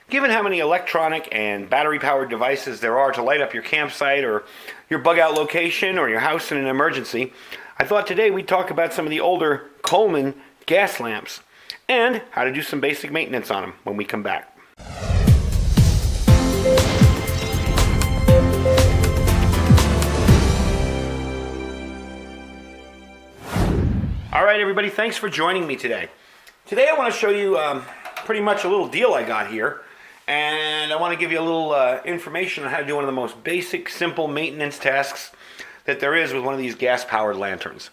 Given how many electronic and battery-powered devices there are to light up your campsite or your bug-out location or your house in an emergency, I thought today we'd talk about some of the older Coleman gas lamps and how to do some basic maintenance on them when we come back. All right, everybody, thanks for joining me today. Today I want to show you pretty much a little deal I got here, and I want to give you a little information on how to do one of the most basic, simple maintenance tasks that there is with one of these gas-powered lanterns.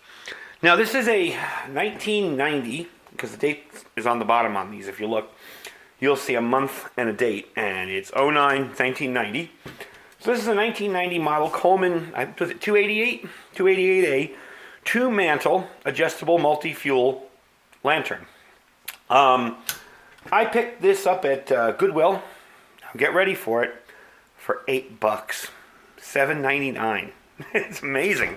Now, this is a 1990, because the date is on the bottom on these. If you look, you'll see a month and a date, and it's 1990. So this is a 1990 model Coleman, was it 288? 288A, two-mantle, adjustable multi-fuel lantern. I picked this up at Goodwill. Get ready for it, for $8, $7.99. It's amazing.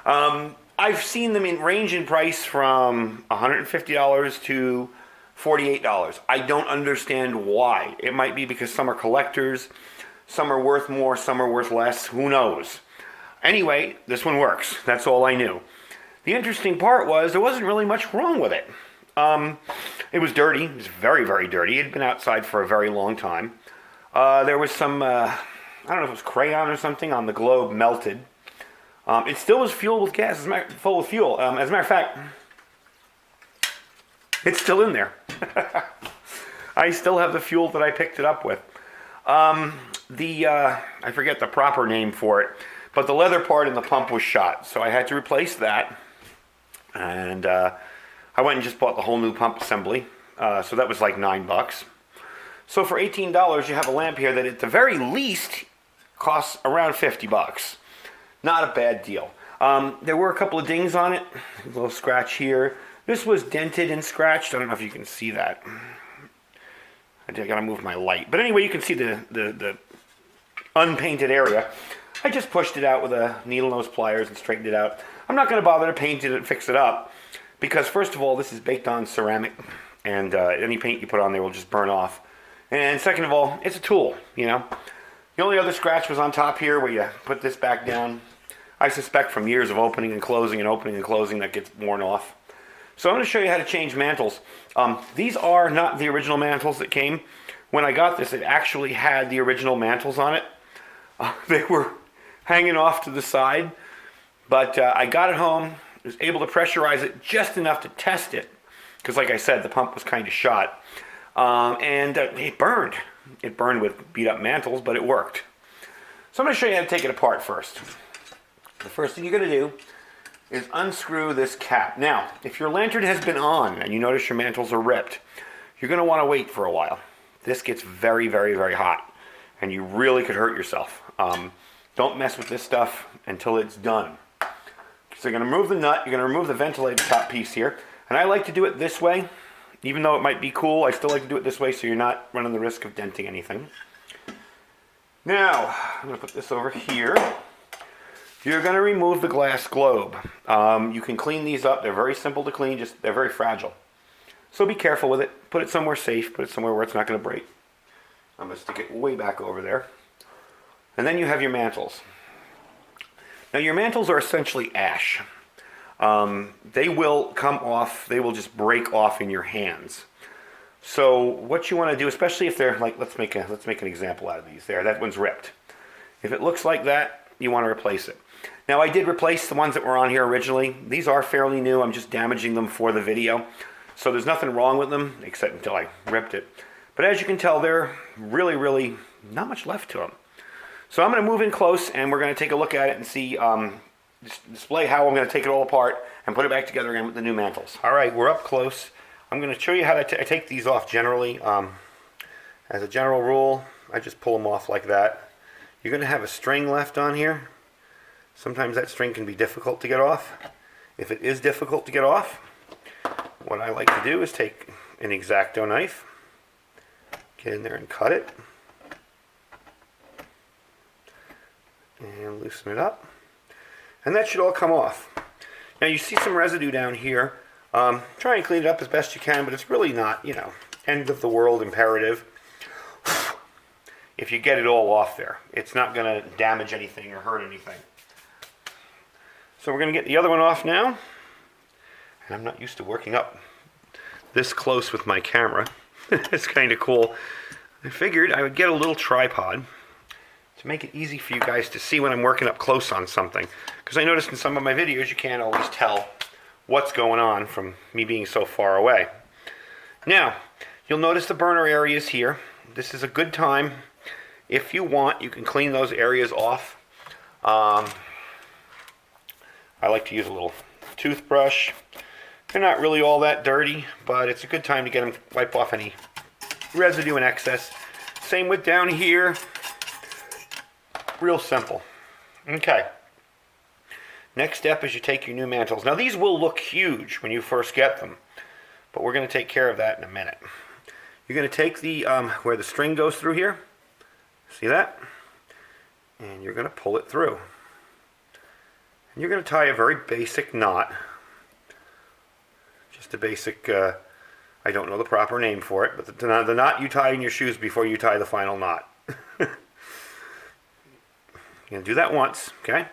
I've seen them range in price from $150 to $48. I don't understand why. It might be because some are collectors, some are worth more, some are worth less. Who knows? Anyway, this one works. That's all I knew. The interesting part was there wasn't really much wrong with it. It was dirty. It was very, very dirty. It had been outside for a very long time. There was some, I don't know if it was crayon or something on the globe melted. It still was fueled with gas, full of fuel. As a matter of fact, it's still in there. I still have the fuel that I picked it up with. I forget the proper name for it, but the leather part in the pump was shot, so I had to replace that. And I went and just bought the whole new pump assembly, so that was like $9. So for $18, you have a lamp here that at the very least costs around $50. Not a bad deal. There were a couple of dings on it, a little scratch here. This was dented and scratched. I don't know if you can see that. I gotta move my light. But anyway, you can see the unpainted area. I just pushed it out with a needle nose pliers and straightened it out. I'm not going to bother to paint it and fix it up because, first of all, this is baked on ceramic, and any paint you put on there will just burn off. And second of all, it's a tool, you know. The only other scratch was on top here where you put this back down. I suspect from years of opening and closing that gets worn off. So I'm going to show you how to change mantles. These are not the original mantles that came. When I got this, it actually had the original mantles on it. They were hanging off to the side. But I got it home, was able to pressurize it just enough to test it, because like I said, the pump was kind of shot, and it burned. It burned with beat up mantles, but it worked. So I'm going to show you how to take it apart first. The first thing you're going to do is unscrew this cap. Now, if your lantern has been on and you notice your mantles are ripped, you're going to want to wait for a while. This gets very, very, very hot, and you really could hurt yourself. Don't mess with this stuff until it's done. So you're going to remove the nut, you're going to remove the ventilator top piece here. And I like to do it this way. Even though it might be cool, I still like to do it this way so you're not running the risk of denting anything. Now, I'm going to put this over here. You're going to remove the glass globe. You can clean these up. They're very simple to clean, just they're very fragile. So be careful with it. Put it somewhere safe. Put it somewhere where it's not going to break. I'm going to stick it way back over there. And then you have your mantles. Now your mantles are essentially ash. They will come off, they will just break off in your hands. So what you want to do, especially if they're like, let's make an example out of these. There, that one's ripped. If it looks like that, you want to replace it. Now I did replace the ones that were on here originally. These are fairly new. I'm just damaging them for the video. So there's nothing wrong with them, except until I ripped it. But as you can tell, they're really, really not much left to them. So I'm going to move in close, and we're going to take a look at it and see, display how I'm going to take it all apart and put it back together again with the new mantles. All right, we're up close. I'm going to show you how to take these off generally. As a general rule, I just pull them off like that. You're going to have a string left on here. Sometimes that string can be difficult to get off. If it is difficult to get off, what I like to do is take an X-Acto knife, get in there and cut it, and loosen it up, and that should all come off. Now you see some residue down here. Try and clean it up as best you can, but it's really not, end of the world imperative. if you get it all off there. It's not going to damage anything or hurt anything. So we're going to get the other one off now. And I'm not used to working up this close with my camera. It's kind of cool. I figured I would get a little tripod to make it easy for you guys to see when I'm working up close on something. Because I noticed in some of my videos you can't always tell what's going on from me being so far away. Now, you'll notice the burner areas here. This is a good time. If you want, you can clean those areas off. I like to use a little toothbrush. They're not really all that dirty, but it's a good time to get them, wipe off any residue and excess. Same with down here. Real simple. Okay. Next step is you take your new mantles. Now these will look huge when you first get them, but we're going to take care of that in a minute. You're going to take the where the string goes through here. See that? And you're going to pull it through. And you're going to tie a very basic knot. Just a basic, I don't know the proper name for it, but the knot you tie in your shoes before you tie the final knot. You're going to do that once, okay?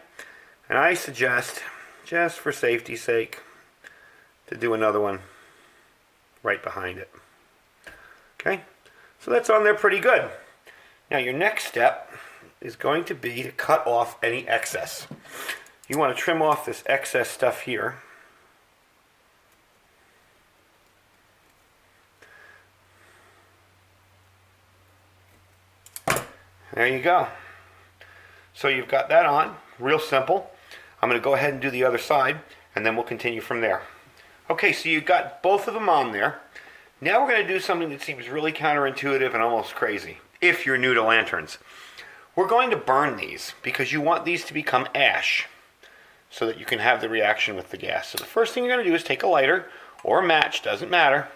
And I suggest, just for safety's sake, to do another one right behind it. Okay? So that's on there pretty good. Now your next step is going to be to cut off any excess. You want to trim off this excess stuff here. There you go. So you've got that on, real simple. I'm going to go ahead and do the other side, and then we'll continue from there. Okay, so you've got both of them on there. Now we're going to do something that seems really counterintuitive and almost crazy, if you're new to lanterns. We're going to burn these, because you want these to become ash, so that you can have the reaction with the gas. So the first thing you're going to do is take a lighter, or a match, doesn't matter,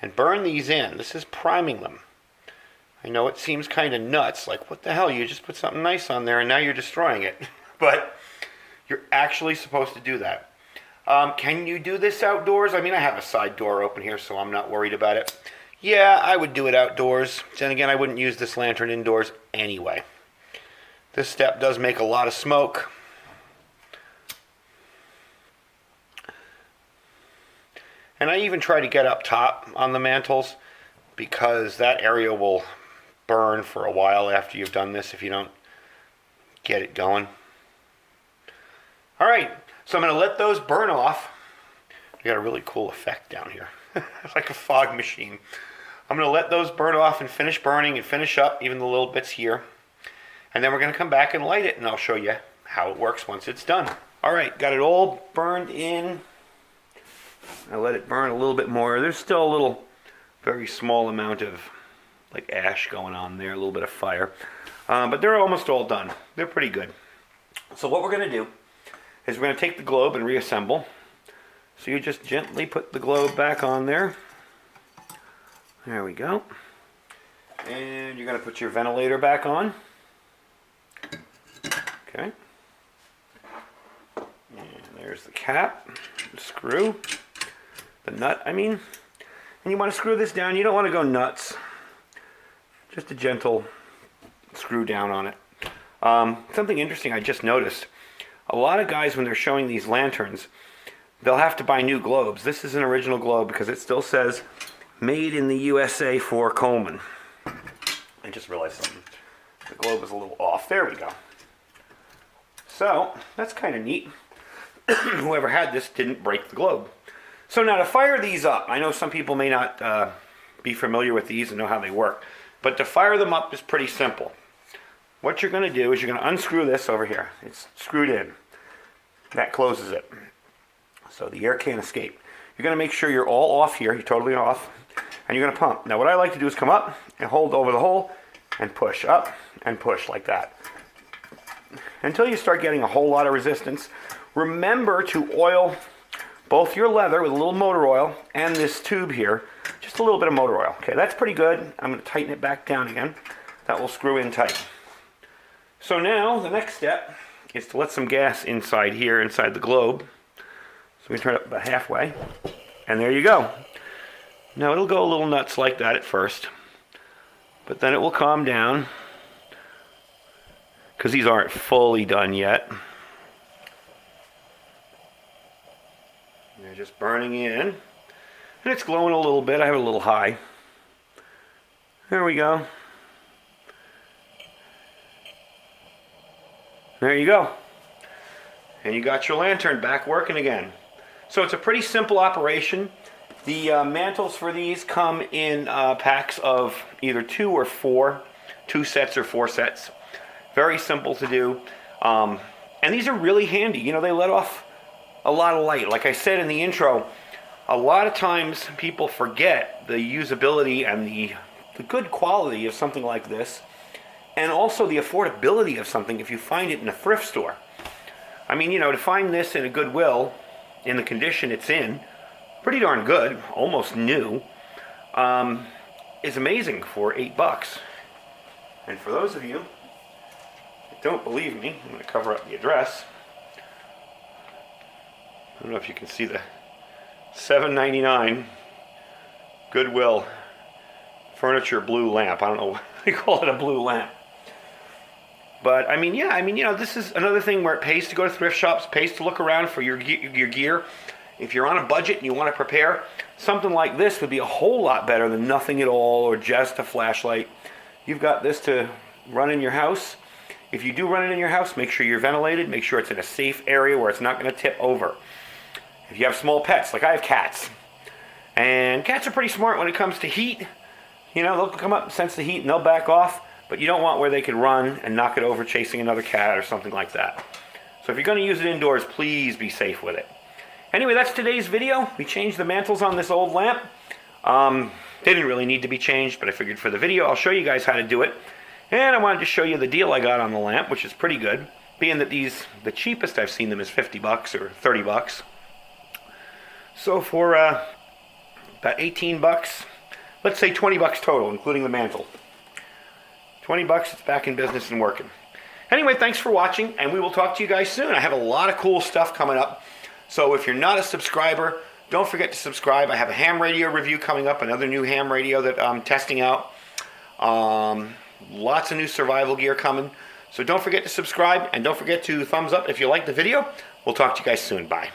and burn these in. This is priming them. I know it seems kind of nuts, like what the hell, you just put something nice on there and now you're destroying it. But you're actually supposed to do that. Can you do this outdoors? I mean, I have a side door open here, so I'm not worried about it. Yeah, I would do it outdoors. Then again, I wouldn't use this lantern indoors anyway. This step does make a lot of smoke. And I even try to get up top on the mantles, because that area will burn for a while after you've done this if you don't get it going. Alright, so I'm going to let those burn off. You got a really cool effect down here. It's like a fog machine. I'm going to let those burn off and finish burning and finish up even the little bits here. And then we're going to come back and light it, and I'll show you how it works once it's done. Alright, got it all burned in. I let it burn a little bit more. There's still a little very small amount of like ash going on there, a little bit of fire. But they're almost all done. They're pretty good. So what we're going to do is we're going to take the globe and reassemble. So you just gently put the globe back on there. There we go. And you're going to put your ventilator back on. Okay. And there's the cap, the screw, the nut, I mean. And you want to screw this down. You don't want to go nuts. Just a gentle screw down on it. Something interesting I just noticed. A lot of guys, when they're showing these lanterns, they'll have to buy new globes. This is an original globe because it still says made in the USA for Coleman. I just realized something. The globe is a little off. There we go. So, that's kind of neat. Whoever had this didn't break the globe. So now to fire these up, I know some people may not be familiar with these and know how they work, but to fire them up is pretty simple. What you're going to do is you're going to unscrew this over here. It's screwed in. That closes it. So the air can't escape. You're going to make sure you're all off here. You're totally off. And you're going to pump. Now what I like to do is come up and hold over the hole and push up and push like that. Until you start getting a whole lot of resistance. Remember to oil both your leather with a little motor oil and this tube here. Just a little bit of motor oil. Okay, that's pretty good. I'm going to tighten it back down again. That will screw in tight. So now the next step is to let some gas inside here, inside the globe. So we turn it up about halfway. And there you go. Now it'll go a little nuts like that at first. But then it will calm down because these aren't fully done yet. They're just burning in. And it's glowing a little bit. I have it a little high. There we go. There you go. And you got your lantern back working again. So it's a pretty simple operation. The mantles for these come in packs of either 2 or 4, 2 sets or 4 sets. Very simple to do. And these are really handy. You know, they let off a lot of light. Like I said in the intro, a lot of times people forget the usability and the good quality of something like this, and also the affordability of something if you find it in a thrift store. I mean, you know, to find this in a Goodwill, in the condition it's in, pretty darn good, almost new, is amazing for $8. And for those of you that don't believe me, I'm going to cover up the address. I don't know if you can see the $7.99 Goodwill furniture blue lamp. I don't know why they call it a blue lamp. But, I mean, yeah, you know, this is another thing where it pays to go to thrift shops, pays to look around for your gear. If you're on a budget and you want to prepare, something like this would be a whole lot better than nothing at all or just a flashlight. You've got this to run in your house. If you do run it in your house, make sure you're ventilated. Make sure it's in a safe area where it's not going to tip over. If you have small pets, like I have cats, and cats are pretty smart when it comes to heat. You know, they'll come up and sense the heat and they'll back off, but you don't want where they could run and knock it over chasing another cat or something like that. So if you're going to use it indoors, please be safe with it. Anyway, that's today's video. We changed the mantles on this old lamp. They didn't really need to be changed, but I figured for the video I'll show you guys how to do it. And I wanted to show you the deal I got on the lamp, which is pretty good, being that these, the cheapest I've seen them is $50 or $30. So for about $18, let's say $20 total, including the mantle. $20, it's back in business and working. Anyway, thanks for watching, and we will talk to you guys soon. I have a lot of cool stuff coming up. So if you're not a subscriber, don't forget to subscribe. I have a ham radio review coming up, another new ham radio that I'm testing out. Lots of new survival gear coming. So don't forget to subscribe, and don't forget to thumbs up if you like the video. We'll talk to you guys soon. Bye.